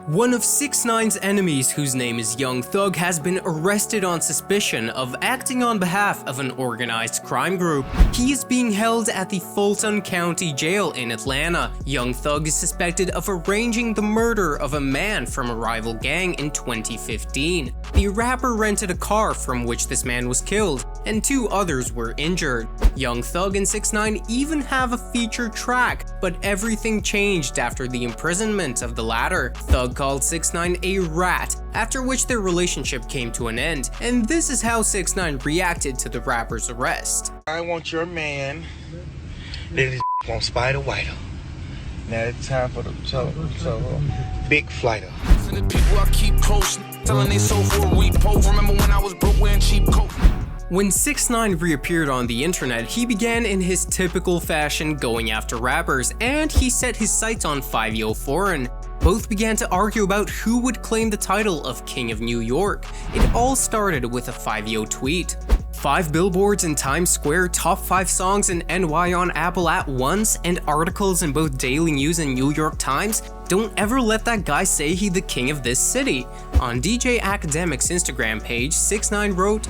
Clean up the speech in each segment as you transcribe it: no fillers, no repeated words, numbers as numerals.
One of 6ix9ine's enemies, whose name is Young Thug, has been arrested on suspicion of acting on behalf of an organized crime group. He is being held at the Fulton County Jail in Atlanta. Young Thug is suspected of arranging the murder of a man from a rival gang in 2015. The rapper rented a car from which this man was killed, and 2 others were injured. Young Thug and 6ix9ine even have a featured track, but everything changed after the imprisonment of the latter. Thug called 6ix9ine a rat, after which their relationship came to an end, and this is how 6ix9ine reacted to the rapper's arrest. I want your man that is on Spider Whiter. Now it's time for the big flighter. People I keep close, telling they sold for a repo. Remember when I was broke wearing cheap coat? When 6ix9ine reappeared on the internet, he began in his typical fashion going after rappers, and he set his sights on Fivio Foreign. Both began to argue about who would claim the title of King of New York. It all started with a Fivio tweet. 5 billboards in Times Square, top 5 songs in NY on Apple at once, and articles in both Daily News and New York Times. Don't ever let that guy say he the king of this city. On DJ Academic's Instagram page, 6ix9ine wrote,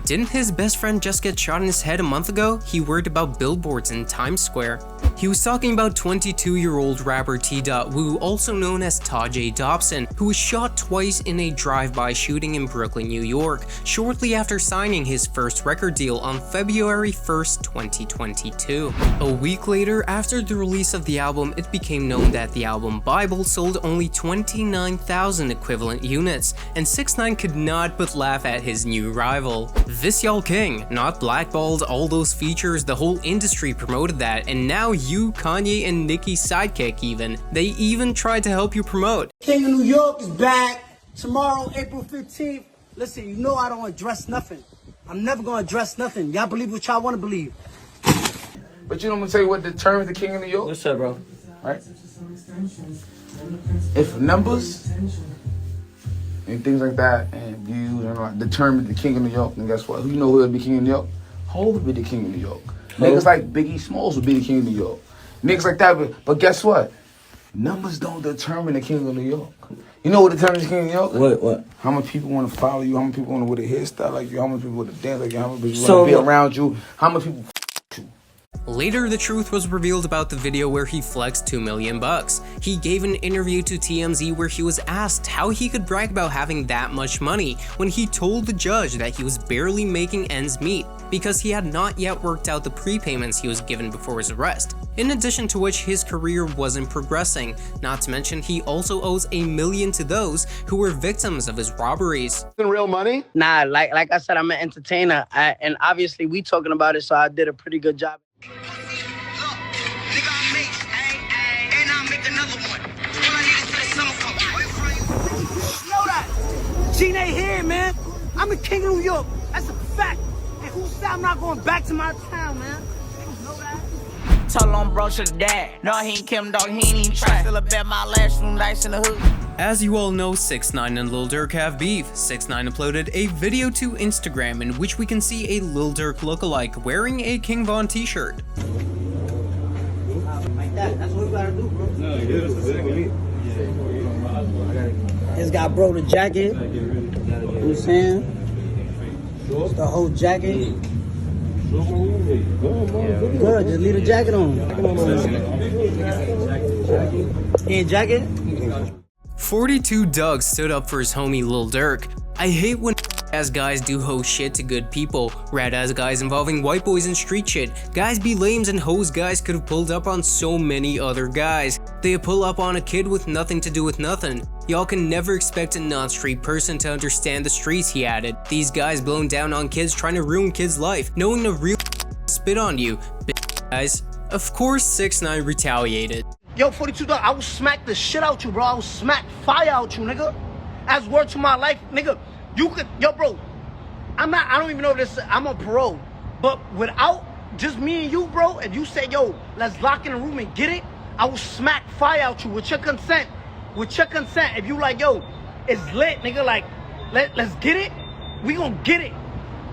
"Didn't his best friend just get shot in his head a month ago? He worried about billboards in Times Square." He was talking about 22-year-old rapper T.Wu, also known as Tajay Dobson, who was shot twice in a drive-by shooting in Brooklyn, New York, shortly after signing his first record deal on February 1st, 2022. A week later, after the release of the album, it became known that the album Bible sold only 29,000 equivalent units, and 6ix9ine could not but laugh at his new rival. "This y'all king, not blackballed, all those features, the whole industry promoted that, and now you, Kanye, and Nicki's sidekick they even tried to help you promote." King of New York is back tomorrow, April 15th. Listen, you know I don't address nothing. I'm never gonna address nothing. Y'all believe what y'all wanna believe. But you know, I'm gonna tell you what determines the King of New York? What's up, bro? Right? If numbers and things like that and views and like determine the King of New York, then guess what? Who you know who will be King of New York? Hov would be the King of New York. Niggas like Biggie Smalls would be the King of New York. Niggas like that, but guess what? Numbers don't determine the King of New York. You know what determines the King of New York? What? How many people want to follow you? How many people want to wear a hairstyle like you? How many people want to dance like you? How many people want to be around you? How many people you? Later, the truth was revealed about the video where he flexed $2 million. He gave an interview to TMZ where he was asked how he could brag about having that much money when he told the judge that he was barely making ends meet because he had not yet worked out the prepayments he was given before his arrest. In addition to which, his career wasn't progressing, not to mention he also owes $1 million to those who were victims of his robberies. Real money? Nah, like I said, I'm an entertainer, and obviously we talking about it, so I did a pretty good job. Gene ain't here, man. I'm the King of New York. That's a fact. And who said I'm not going back to my town, man? You know that? Told on bro to the dad. No, he ain't Kim Dog, he ain't even try. Still a bet my last room dice in the hood. As you all know, 6ix9ine and Lil Durk have beef. 6ix9ine uploaded a video to Instagram in which we can see a Lil Durk lookalike wearing a King Von t-shirt. Like that. That's what we gotta do, bro. No, that's exactly it. It's got bro the jacket. You know what I'm saying? It's the whole jacket. Good, just leave the jacket on. And jacket? 42 Dugg stood up for his homie Lil Durk. "I hate when ass guys do hoe shit to good people. Rad ass guys involving white boys and street shit. Guys be lames and hoes guys could have pulled up on so many other guys. They pull up on a kid with nothing to do with nothing. Y'all can never expect a non-street person to understand the streets," he added. "These guys blowing down on kids trying to ruin kids' life, knowing the real spit on you, guys." Of course, 6ix9ine retaliated. Yo, 42 Dugg, I will smack the shit out you, bro. I will smack fire out you, nigga. As word to my life, nigga. You could, yo, bro. I don't even know this. I'm on parole. But without just me and you, bro, if you say, yo, let's lock in a room and get it, I will smack fire out you with your consent. With your consent. If you like, yo, it's lit, nigga, like, let's get it, we gonna get it.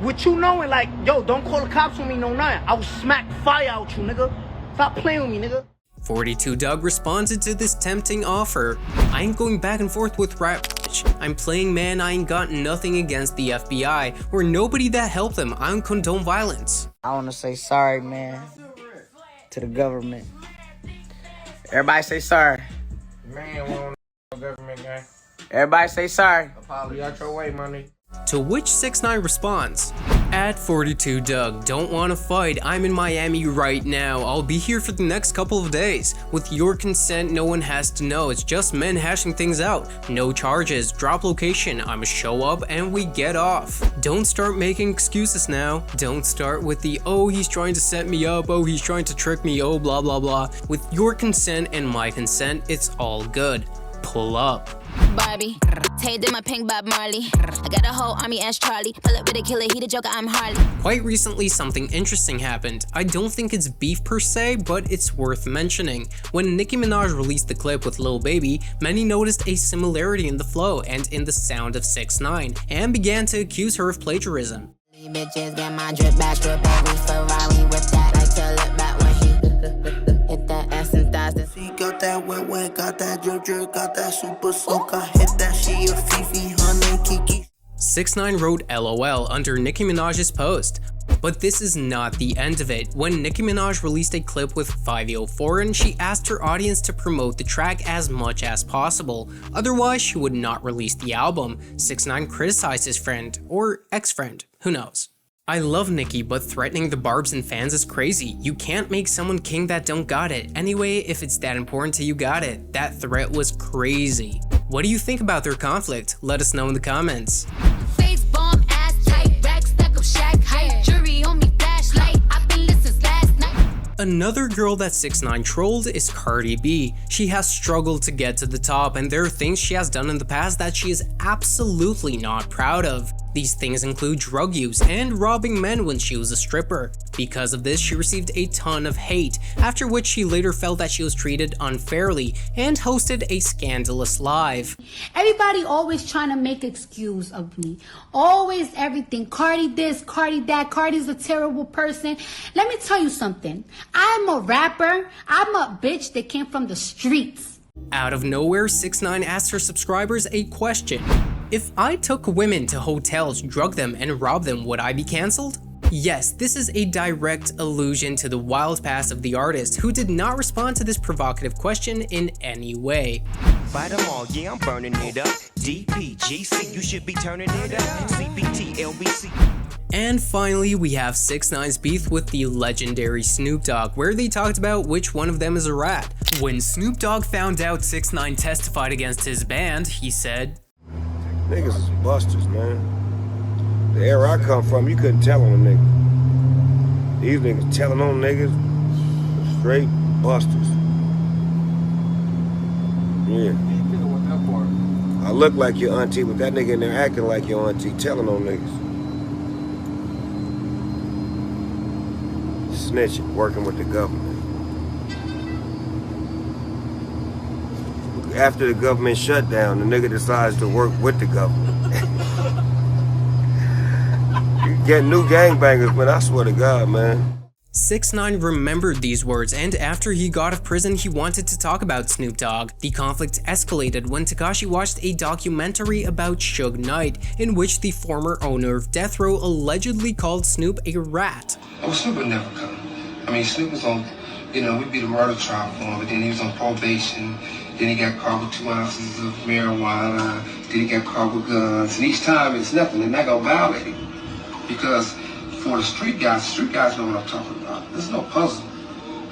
With you knowing, like, yo, don't call the cops on me, no nothing. I will smack fire out you, nigga. Stop playing with me, nigga. 42 Dugg responded to this tempting offer. "I ain't going back and forth with rap bitch. I'm playing man, I ain't got nothing against the FBI or nobody that helped them. I don't condone violence." I wanna say sorry, man, to the government. Everybody say sorry. Man, we don't know government guy. Everybody say sorry. Apology out your way, money. To which 6ix9ine responds, "At 42 Dugg, don't wanna fight, I'm in Miami right now, I'll be here for the next couple of days. With your consent, no one has to know, it's just men hashing things out. No charges, drop location, I'ma show up and we get off. Don't start making excuses now. Don't start with the, oh he's trying to set me up, oh he's trying to trick me, oh blah blah blah. With your consent and my consent, it's all good. Pull up." Barbie, Tay did my pink Bob Marley. I got a whole army as Charlie. Pull up with a killer, he the Joker, I'm Harley. Quite recently, something interesting happened. I don't think it's beef per se, but it's worth mentioning. When Nicki Minaj released the clip with Lil Baby, many noticed a similarity in the flow and in the sound of 6ix9ine, and began to accuse her of plagiarism. These bitches get my drip back, drip every Ferrari with that. I tell it back when she hit that ass and thighs. She got that wet, got that drip, got that super soak. I hit that, she a Fefe, her name Kiki. 6ix9ine wrote LOL under Nicki Minaj's post. But this is not the end of it. When Nicki Minaj released a clip with Fivio Foreign, she asked her audience to promote the track as much as possible. Otherwise, she would not release the album. 6ix9ine criticized his friend, or ex-friend, who knows. "I love Nicki, but threatening the barbs and fans is crazy. You can't make someone king that don't got it. Anyway, if it's that important to you got it. That threat was crazy." What do you think about their conflict? Let us know in the comments. Face bomb, ass tight, rack stack of shack height. Jury on me, flashlight. I've been listening since last night. Another girl that 6ix9ine trolled is Cardi B. She has struggled to get to the top, and there are things she has done in the past that she is absolutely not proud of. These things include drug use and robbing men when she was a stripper. Because of this, she received a ton of hate, after which she later felt that she was treated unfairly and hosted a scandalous live. Everybody always trying to make excuse of me. Always everything. Cardi this, Cardi that. Cardi's a terrible person. Let me tell you something. I'm a rapper. I'm a bitch that came from the streets. Out of nowhere, 6ix9ine asked her subscribers a question. "If I took women to hotels, drugged them, and robbed them, would I be cancelled?" Yes, this is a direct allusion to the wild past of the artist, who did not respond to this provocative question in any way. Fight them all, yeah, I'm burning it up. DPGC, you should be turning it up. CPT, LBC. And finally, we have 6ix9ine's beef with the legendary Snoop Dogg, where they talked about which one of them is a rat. When Snoop Dogg found out 6ix9ine testified against his band, he said, "Niggas is busters, man. The era I come from, you couldn't tell on a nigga. These niggas telling on niggas, straight busters. Yeah. I look like your auntie, but that nigga in there acting like your auntie, telling on niggas. Snitching, working with the government. After the government shut down, the nigga decides to work with the government. You get new gangbangers, man, I swear to God, man. 6ix9ine remembered these words, and after he got out of prison, he wanted to talk about Snoop Dogg. The conflict escalated when Tekashi watched a documentary about Suge Knight, in which the former owner of Death Row allegedly called Snoop a rat. Oh, Snoop would never come. I mean, Snoop was on, we beat a murder trial for him, but then he was on probation. Then he got caught with 2 ounces of marijuana. Then he got caught with guns. And each time it's nothing. They're not going to violate him. Because for the street guys know what I'm talking about. There's no puzzle.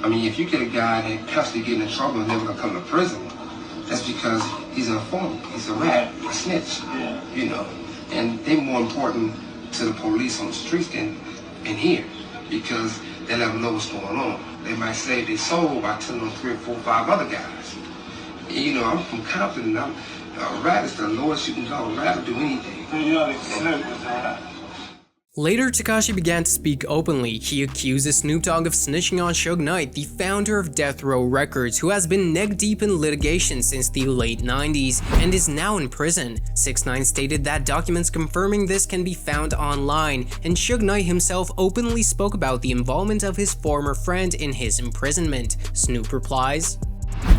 I mean, if you get a guy that constantly getting in trouble and never going to come to prison, that's because he's an informant. He's a rat, a snitch, And they're more important to the police on the streets than in here. Because they let them know what's going on. They might save their soul by telling them 3 or 4 or 5 other guys. I'm from Compton, and a rat is the lowest you can go. A rat will do anything. Later, Tekashi began to speak openly. He accuses Snoop Dogg of snitching on Suge Knight, the founder of Death Row Records, who has been neck-deep in litigation since the late 90s and is now in prison. 6ix9ine stated that documents confirming this can be found online, and Suge Knight himself openly spoke about the involvement of his former friend in his imprisonment. Snoop replies,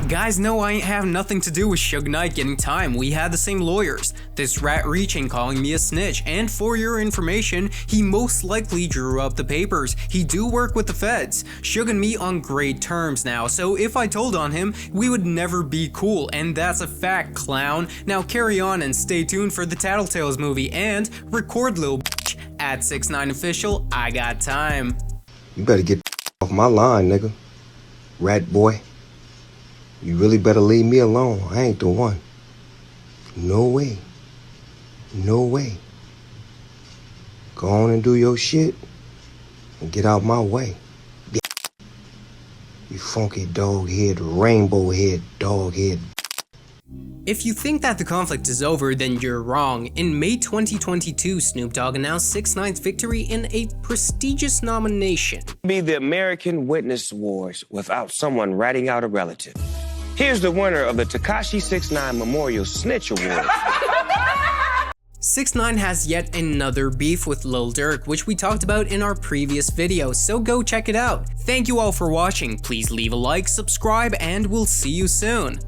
"Guys know I ain't have nothing to do with Suge Knight getting time. We had the same lawyers. This rat reaching calling me a snitch, and for your information, he most likely drew up the papers. He do work with the feds. Suge and me on great terms now, so if I told on him, we would never be cool, and that's a fact, clown. Now carry on and stay tuned for the Tattletales movie, and record lil bitch at 6ix9ine official. I got time." You better get off my line, nigga. Rat boy. You really better leave me alone. I ain't the one. No way. No way. Go on and do your shit and get out my way. You funky dog head, rainbow head, dog head. If you think that the conflict is over, then you're wrong. In May 2022, Snoop Dogg announced 6ix9ine's victory in a prestigious nomination. Be the American Witness Awards without someone writing out a relative. Here's the winner of the Tekashi 6ix9ine Memorial Snitch Award. 6ix9ine has yet another beef with Lil Durk, which we talked about in our previous video, so go check it out. Thank you all for watching. Please leave a like, subscribe, and we'll see you soon.